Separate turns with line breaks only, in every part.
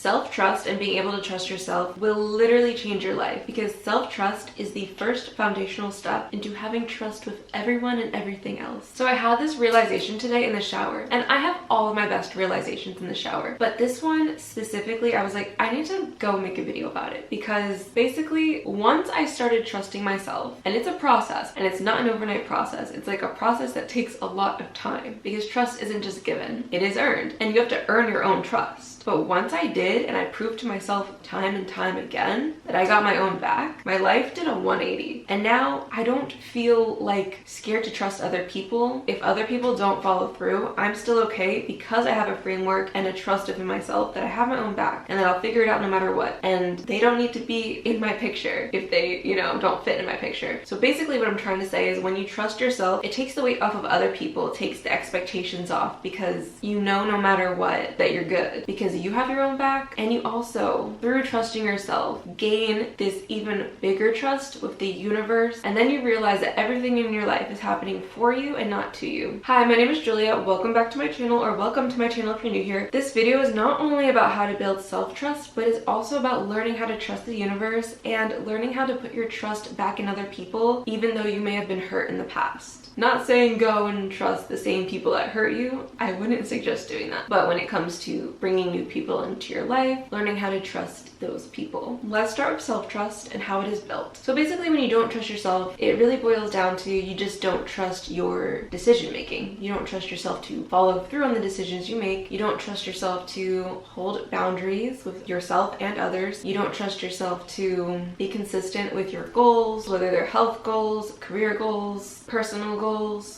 Self-trust and being able to trust yourself will literally change your life, because self-trust is the first foundational step into having trust with everyone and everything else. So I had this realization today in the shower, and I have all of my best realizations in the shower, but this one specifically, I was like, I need to go make a video about it, because basically once I started trusting myself, and it's a process, and it's not an overnight process, it's like a process that takes a lot of time, because trust isn't just given, it is earned, and you have to earn your own trust. But once I did, and I proved to myself time and time again that I got my own back, my life did a 180. And now I don't feel like scared to trust other people. If other people don't follow through, I'm still okay, because I have a framework and a trust within myself that I have my own back and that I'll figure it out no matter what. And they don't need to be in my picture if they, don't fit in my picture. So basically what I'm trying to say is, when you trust yourself, it takes the weight off of other people, it takes the expectations off, because no matter what, that you're good, because you have your own back, and you also, through trusting yourself, gain this even bigger trust with the universe, and then you realize that everything in your life is happening for you and not to you. Hi, my name is Julia. Welcome back to my channel, or welcome to my channel if you're new here. This video is not only about how to build self-trust, but it's also about learning how to trust the universe and learning how to put your trust back in other people, even though you may have been hurt in the past. Not saying go and trust the same people that hurt you. I wouldn't suggest doing that. But when it comes to bringing new people into your life, learning how to trust those people. Let's start with self-trust and how it is built. So basically, when you don't trust yourself, it really boils down to you just don't trust your decision making. You don't trust yourself to follow through on the decisions you make. You don't trust yourself to hold boundaries with yourself and others. You don't trust yourself to be consistent with your goals, whether they're health goals, career goals, personal goals.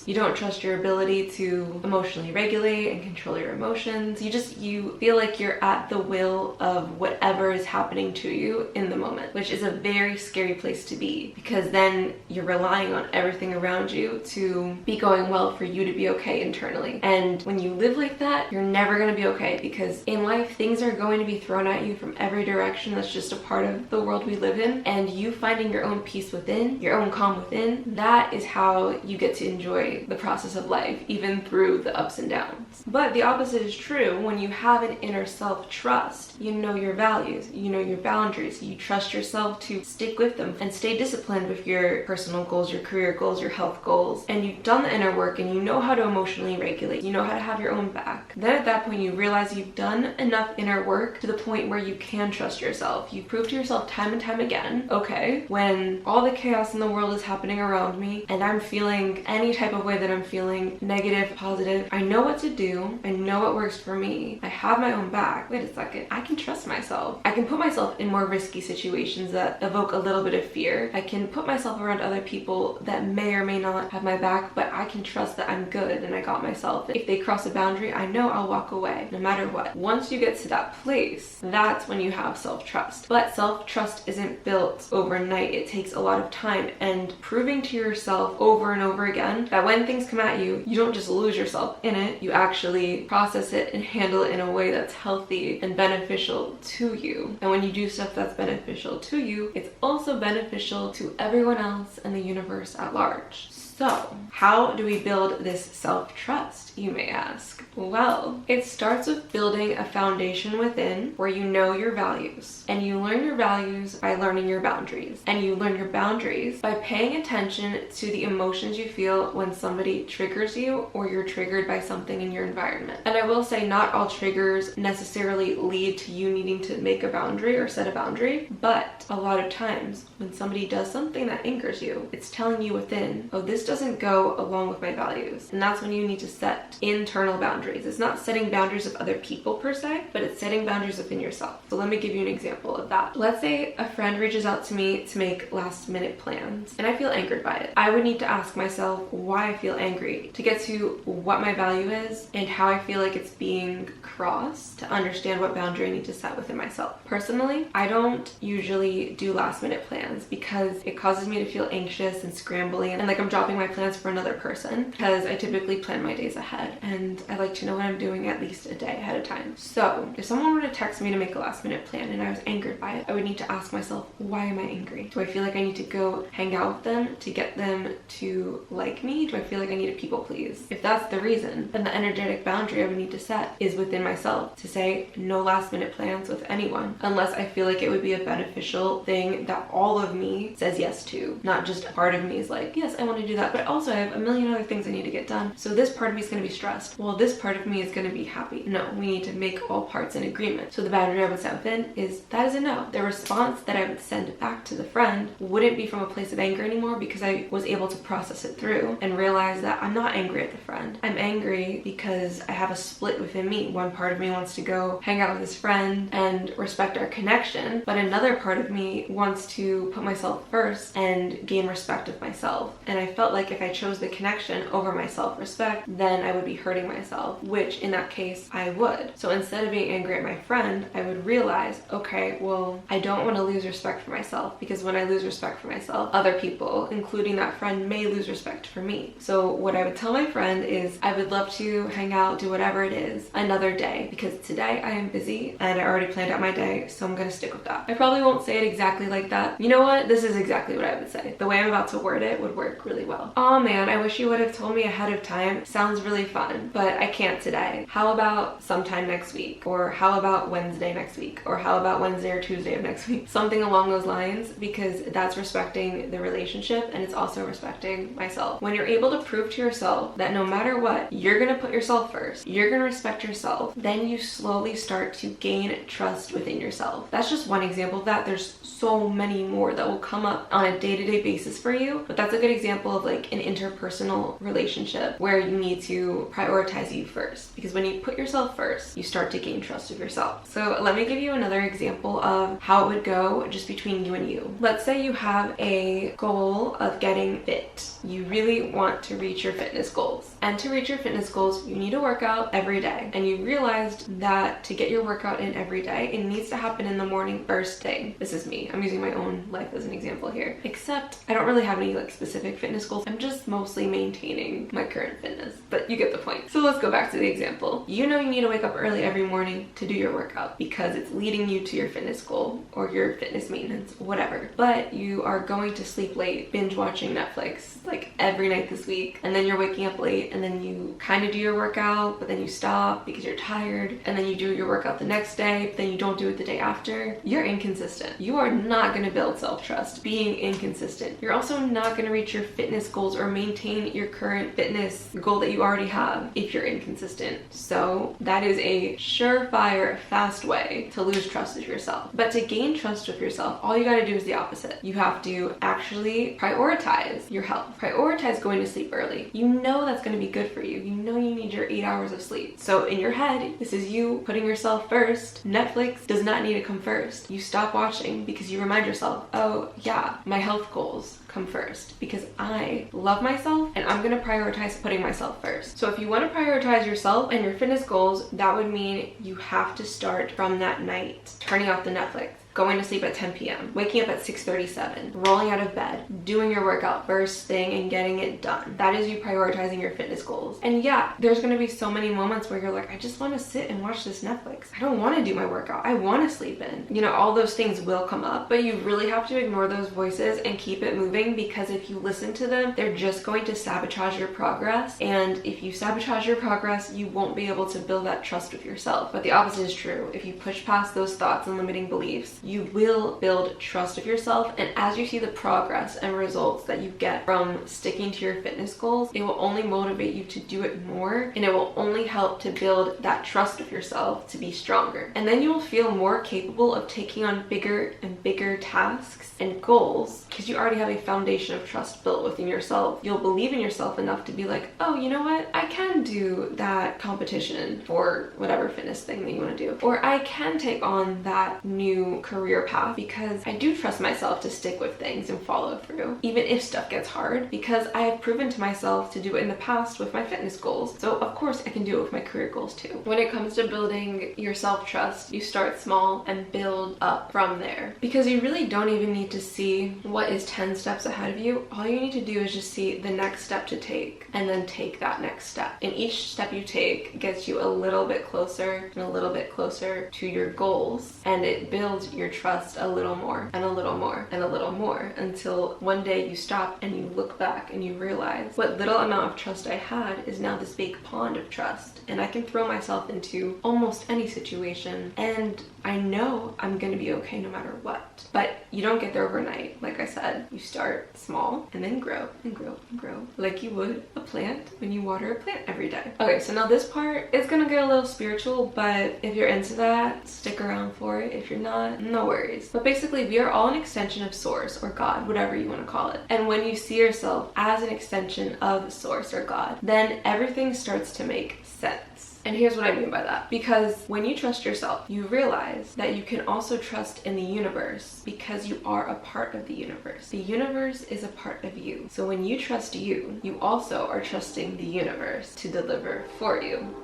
You don't trust your ability to emotionally regulate and control your emotions. You feel like you're at the will of whatever is happening to you in the moment, which is a very scary place to be, because then you're relying on everything around you to be going well for you to be okay internally. And when you live like that, you're never going to be okay, because in life, things are going to be thrown at you from every direction. That's just a part of the world we live in. And you finding your own peace within, your own calm within, that is how you get to enjoy the process of life, even through the ups and downs. But the opposite is true. When you have an inner self-trust, you know your values, you know your boundaries, you trust yourself to stick with them and stay disciplined with your personal goals, your career goals, your health goals, and you've done the inner work and you know how to emotionally regulate, you know how to have your own back. Then at that point, you realize you've done enough inner work to the point where you can trust yourself. You've proved to yourself time and time again, okay, when all the chaos in the world is happening around me and I'm feeling any type of way that I'm feeling, negative, positive, I know what to do, I know what works for me, I have my own back. Wait a second, I can trust myself. I can put myself in more risky situations that evoke a little bit of fear. I can put myself around other people that may or may not have my back, but I can trust that I'm good and I got myself. If they cross a boundary, I know I'll walk away no matter what. Once you get to that place, that's when you have self-trust. But self-trust isn't built overnight. It takes a lot of time, and proving to yourself over and over again that when things come at you, you don't just lose yourself in it, you actually process it and handle it in a way that's healthy and beneficial to you. And when you do stuff that's beneficial to you, it's also beneficial to everyone else and the universe at large. So, how do we build this self-trust, you may ask? Well, it starts with building a foundation within where you know your values. And you learn your values by learning your boundaries. And you learn your boundaries by paying attention to the emotions you feel when somebody triggers you or you're triggered by something in your environment. And I will say, not all triggers necessarily lead to you needing to make a boundary or set a boundary, but a lot of times when somebody does something that angers you, it's telling you within, oh, this doesn't go along with my values. And that's when you need to set internal boundaries. It's not setting boundaries with other people per se, but it's setting boundaries within yourself. So let me give you an example of that. Let's say a friend reaches out to me to make last minute plans and I feel angered by it. I would need to ask myself why I feel angry to get to what my value is and how I feel like it's being crossed, to understand what boundary I need to set within myself. Personally, I don't usually do last minute plans because it causes me to feel anxious and scrambling and like I'm dropping my plans for another person because I typically plan my days ahead and I like to know what I'm doing at least a day ahead of time. So if someone were to text me to make a last minute plan and I was angered by it, I would need to ask myself, why am I angry? Do I feel like I need to go hang out with them to get them to like me? Do I feel like I need to people please? If that's the reason, then the energetic boundary I would need to set is within myself to say no last minute plans with anyone unless I feel like it would be a beneficial thing that all of me says yes to. Not just a part of me is like, yes, I want to do that, but also I have a million other things I need to get done. So this part of me is going to be stressed. Well, this part of me is going to be happy. No, we need to make all parts in agreement. So the boundary I would set within is that is a no. The response that I would send back to the friend wouldn't be from a place of anger anymore because I was able to process it through and realize that I'm not angry at the friend. I'm angry because I have a split within me. One part of me wants to go hang out with this friend and respect our connection, but another part of me wants to put myself first and gain respect of myself. And I felt like if I chose the connection over my self-respect, then I would be hurting myself, which in that case I would. So instead of being angry at my friend, I would realize, okay, well, I don't want to lose respect for myself because when I lose respect for myself, other people, including that friend, may lose respect for me. So what I would tell my friend is I would love to hang out, do whatever it is, another day, because today I am busy and I already planned out my day, so I'm gonna stick with that. I probably won't say it exactly like that. You know what? This is exactly what I would say. The way I'm about to word it would work really well. Oh man, I wish you would have told me ahead of time. Sounds really fun, but I can't today. How about sometime next week? Or how about Wednesday next week? Or how about Wednesday or Tuesday of next week? Something along those lines, because that's respecting the relationship and it's also respecting myself. When you're able to prove to yourself that no matter what, you're gonna put yourself first, you're gonna respect yourself, then you slowly start to gain trust within yourself. That's just one example of that. There's so many more that will come up on a day-to-day basis for you, but that's a good example of like an interpersonal relationship where you need to prioritize you first, because when you put yourself first, you start to gain trust of yourself. So let me give you another example of how it would go just between you and you. Let's say you have a goal of getting fit. You really want to reach your fitness goals. And to reach your fitness goals, you need to work out every day. And you realized that to get your workout in every day, it needs to happen in the morning first thing. This is me. I'm using my own life as an example here. Except I don't really have any like specific fitness goals. I'm just mostly maintaining my current fitness. But you get the point. So let's go back to the example. You know you need to wake up early every morning to do your workout because it's leading you to your fitness goal or your fitness maintenance, whatever. But you are going to sleep late, binge watching Netflix like every night this week, and then you're waking up late and then you kind of do your workout, but then you stop because you're tired, and then you do your workout the next day, but then you don't do it the day after. You're inconsistent. You are not going to build self-trust being inconsistent. You're also not going to reach your fitness goals or maintain your current fitness goal that you already have if you're inconsistent. So that is a surefire, fast way to lose trust of yourself. But to gain trust of yourself, all you got to do is the opposite. You have to actually prioritize your health. Prioritize going to sleep early. You know that's going to be good for you. You know you need your 8 hours of sleep. So in your head, this is you putting yourself first. Netflix does not need to come first. You stop watching because you remind yourself, oh yeah, my health goals come first because I love myself and I'm going to prioritize putting myself first. So if you want to prioritize yourself and your fitness goals, that would mean you have to start from that night, turning off the Netflix, going to sleep at 10 p.m., waking up at 6:37, rolling out of bed, doing your workout first thing and getting it done. That is you prioritizing your fitness goals. And yeah, there's going to be so many moments where you're like, I just want to sit and watch this Netflix. I don't want to do my workout. I want to sleep in. You know, all those things will come up, but you really have to ignore those voices and keep it moving, because if you listen to them, they're just going to sabotage your progress. And if you sabotage your progress, you won't be able to build that trust with yourself. But the opposite is true. If you push past those thoughts and limiting beliefs, you will build trust of yourself. And as you see the progress and results that you get from sticking to your fitness goals, it will only motivate you to do it more, and it will only help to build that trust of yourself to be stronger. And then you will feel more capable of taking on bigger and bigger tasks and goals because you already have a foundation of trust built within yourself. You'll believe in yourself enough to be like, oh, you know what? I can do that competition for whatever fitness thing that you want to do. Or I can take on that new career career path because I do trust myself to stick with things and follow through, even if stuff gets hard, because I have proven to myself to do it in the past with my fitness goals. So of course I can do it with my career goals too. When it comes to building your self-trust, you start small and build up from there, because you really don't even need to see what is 10 steps ahead of you. All you need to do is just see the next step to take and then take that next step. And each step you take gets you a little bit closer and a little bit closer to your goals, and it builds your trust a little more and a little more and a little more until one day you stop and you look back and you realize what little amount of trust I had is now this big pond of trust, and I can throw myself into almost any situation and I know I'm gonna be okay no matter what. But you don't get there overnight. Like I said, you start small and then grow and grow and grow, like you would a plant when you water a plant every day. Okay, so now this part is gonna get a little spiritual, but if you're into that, stick around for it. If you're not, no worries. But basically, we are all an extension of Source or God, whatever you want to call it. And when you see yourself as an extension of Source or God, then everything starts to make sense. And here's what I mean by that. Because when you trust yourself, you realize that you can also trust in the universe because you are a part of the universe. The universe is a part of you. So when you trust you, you also are trusting the universe to deliver for you.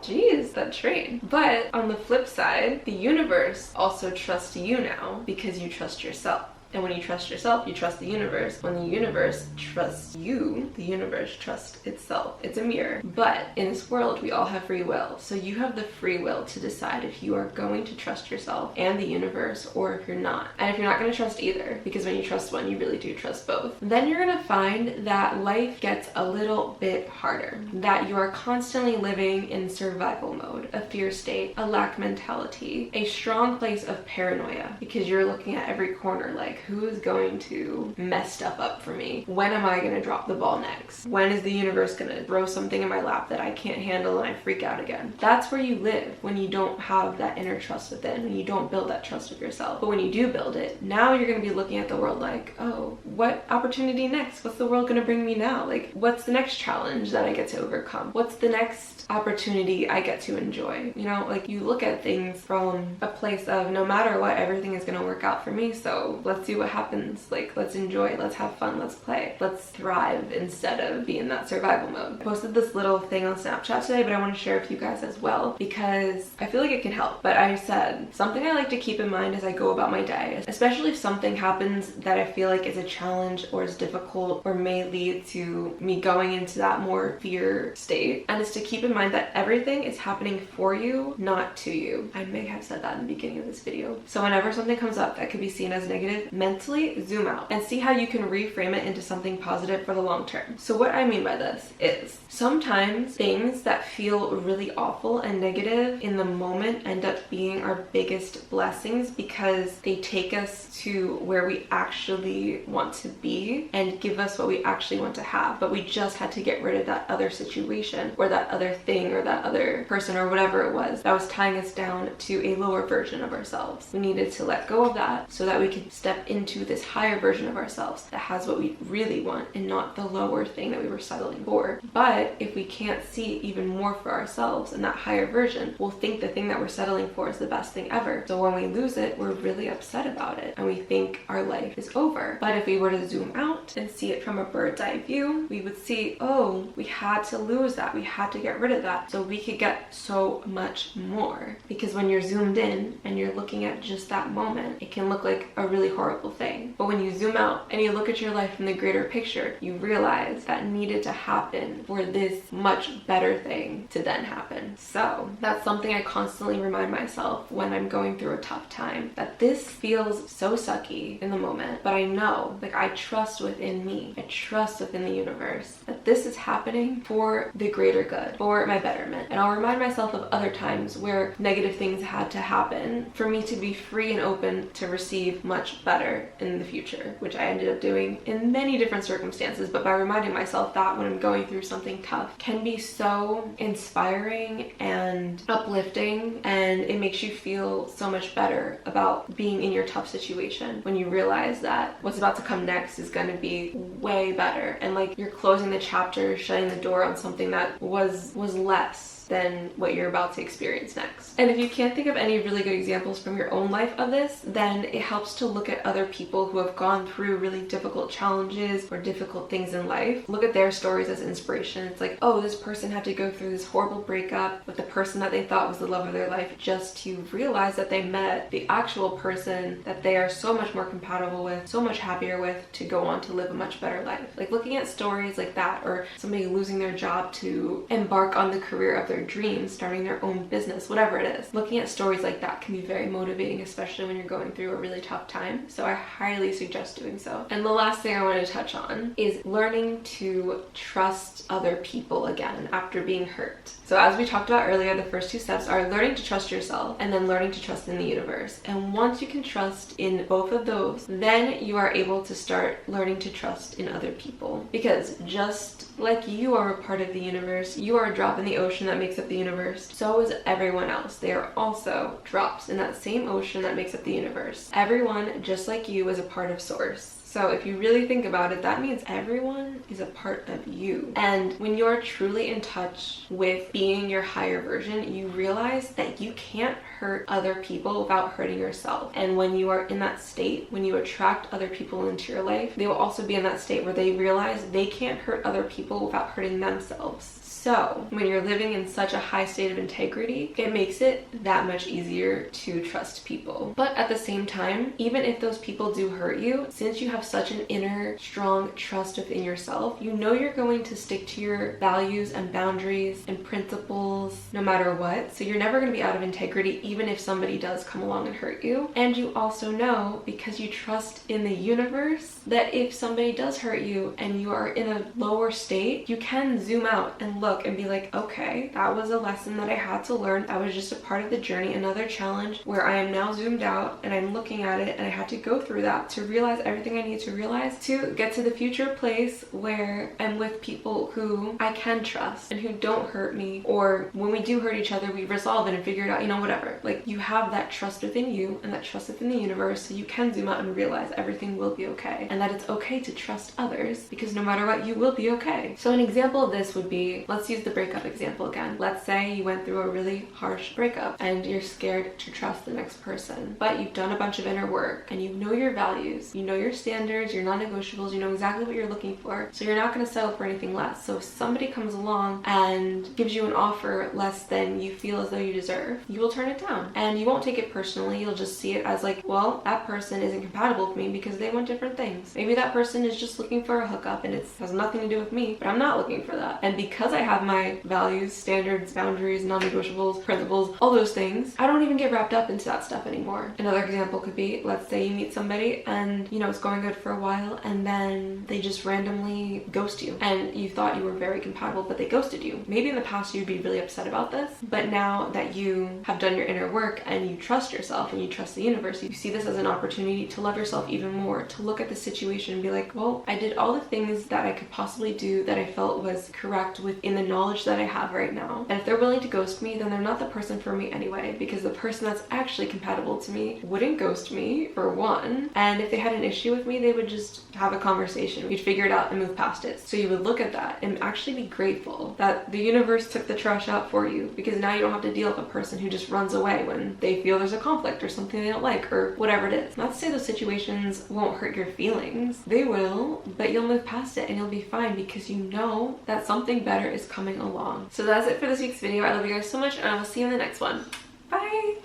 Jeez, that train. But on the flip side, the universe also trusts you now because you trust yourself. And when you trust yourself, you trust the universe. When the universe trusts you, the universe trusts itself. It's a mirror. But in this world, we all have free will. So you have the free will to decide if you are going to trust yourself and the universe, or if you're not. And if you're not going to trust either, because when you trust one, you really do trust both, then you're going to find that life gets a little bit harder. That you are constantly living in survival mode, a fear state, a lack mentality, a strong place of paranoia, because you're looking at every corner like, who is going to mess stuff up for me? When am I going to drop the ball next? When is the universe going to throw something in my lap that I can't handle and I freak out again? That's where you live when you don't have that inner trust within, when you don't build that trust with yourself. But when you do build it, now you're going to be looking at the world like, oh, what opportunity next? What's the world going to bring me now? Like, what's the next challenge that I get to overcome? What's the next opportunity I get to enjoy? You know, like, you look at things from a place of no matter what, everything is going to work out for me, so let's see what happens. Like, let's enjoy, let's have fun, let's play, let's thrive instead of be in that survival mode. I posted this little thing on Snapchat today, but I want to share it with you guys as well because I feel like it can help. But I said something I like to keep in mind as I go about my day, especially if something happens that I feel like is a challenge or is difficult or may lead to me going into that more fear state, and it's to keep in mind that everything is happening for you, not to you. I may have said that in the beginning of this video. So whenever something comes up that could be seen as negative, mentally zoom out and see how you can reframe it into something positive for the long term. So what I mean by this is sometimes things that feel really awful and negative in the moment end up being our biggest blessings because they take us to where we actually want to be and give us what we actually want to have. But we just had to get rid of that other situation or that other thing or that other person or whatever it was that was tying us down to a lower version of ourselves. We needed to let go of that so that we could step into this higher version of ourselves that has what we really want and not the lower thing that we were settling for. But if we can't see even more for ourselves in that higher version, we'll think the thing that we're settling for is the best thing ever. So when we lose it, we're really upset about it and we think our life is over. But if we were to zoom out and see it from a bird's eye view, we would see, oh, we had to lose that. We had to get rid of that so we could get so much more. Because when you're zoomed in and you're looking at just that moment, it can look like a really horrible thing. But when you zoom out and you look at your life from the greater picture, you realize that needed to happen for this much better thing to then happen. So that's something I constantly remind myself when I'm going through a tough time, that this feels so sucky in the moment, but I know, like, I trust within me, I trust within the universe that this is happening for the greater good, for my betterment. And I'll remind myself of other times where negative things had to happen for me to be free and open to receive much better in the future, which I ended up doing in many different circumstances. But by reminding myself that when I'm going through something tough can be so inspiring and uplifting, and it makes you feel so much better about being in your tough situation when you realize that what's about to come next is going to be way better, and like you're closing the chapter, shutting the door on something that was less than what you're about to experience next. And if you can't think of any really good examples from your own life of this, then it helps to look at other people who have gone through really difficult challenges or difficult things in life. Look at their stories as inspiration. It's like, oh, this person had to go through this horrible breakup with the person that they thought was the love of their life just to realize that they met the actual person that they are so much more compatible with, so much happier with, to go on to live a much better life. Like looking at stories like that, or somebody losing their job to embark on the career of their dreams, starting their own business, whatever it is. Looking at stories like that can be very motivating, especially when you're going through a really tough time. So I highly suggest doing so. And the last thing I want to touch on is learning to trust other people again after being hurt. So as we talked about earlier, the first two steps are learning to trust yourself and then learning to trust in the universe. And once you can trust in both of those, then you are able to start learning to trust in other people. Because just like you are a part of the universe, you are a drop in the ocean that makes up the universe, so is everyone else. They are also drops in that same ocean that makes up the universe. Everyone, just like you, is a part of Source. So if you really think about it, that means everyone is a part of you. And when you're truly in touch with being your higher version, you realize that you can't hurt other people without hurting yourself. And when you are in that state, when you attract other people into your life, they will also be in that state where they realize they can't hurt other people without hurting themselves. So when you're living in such a high state of integrity, it makes it that much easier to trust people. But at the same time, even if those people do hurt you, since you have such an inner strong trust within yourself, you know you're going to stick to your values and boundaries and principles no matter what. So you're never going to be out of integrity even if somebody does come along and hurt you. And you also know, because you trust in the universe, that if somebody does hurt you and you are in a lower state, you can zoom out and look and be like, okay, that was a lesson that I had to learn. That was just a part of the journey, another challenge where I am now zoomed out and I'm looking at it, and I had to go through that to realize everything I need to realize to get to the future place where I'm with people who I can trust and who don't hurt me, or when we do hurt each other, we resolve it and figure it out, you know, whatever. Like, you have that trust within you and that trust within the universe, so you can zoom out and realize everything will be okay, and that it's okay to trust others, because no matter what, you will be okay. So an example of this would be, let's use the breakup example again. Let's say you went through a really harsh breakup and you're scared to trust the next person, but you've done a bunch of inner work and you know your values, you know your standards, your non-negotiables, you know exactly what you're looking for, so you're not going to settle for anything less. So if somebody comes along and gives you an offer less than you feel as though you deserve, you will turn it down, and you won't take it personally. You'll just see it as like, well, that person isn't compatible with me because they want different things. Maybe that person is just looking for a hookup and it has nothing to do with me, but I'm not looking for that. And because I have my values, standards, boundaries, non-negotiables, principles, all those things, I don't even get wrapped up into that stuff anymore. Another example could be, let's say you meet somebody and, you know, it's going good for a while and then they just randomly ghost you, and you thought you were very compatible, but they ghosted you. Maybe in the past you'd be really upset about this, but now that you have done your inner work and you trust yourself and you trust the universe, you see this as an opportunity to love yourself even more, to look at the situation and be like, well, I did all the things that I could possibly do that I felt was correct within the knowledge that I have right now. And if they're willing to ghost me, then they're not the person for me anyway, because the person that's actually compatible to me wouldn't ghost me, for one. And if they had an issue with me, they would just have a conversation. We'd figure it out and move past it. So you would look at that and actually be grateful that the universe took the trash out for you, because now you don't have to deal with a person who just runs away when they feel there's a conflict or something they don't like or whatever it is. Not to say those situations won't hurt your feelings. They will, but you'll move past it and you'll be fine, because you know that something better is coming along. So that's it for this week's video. I love you guys so much, and I will see you in the next one. Bye!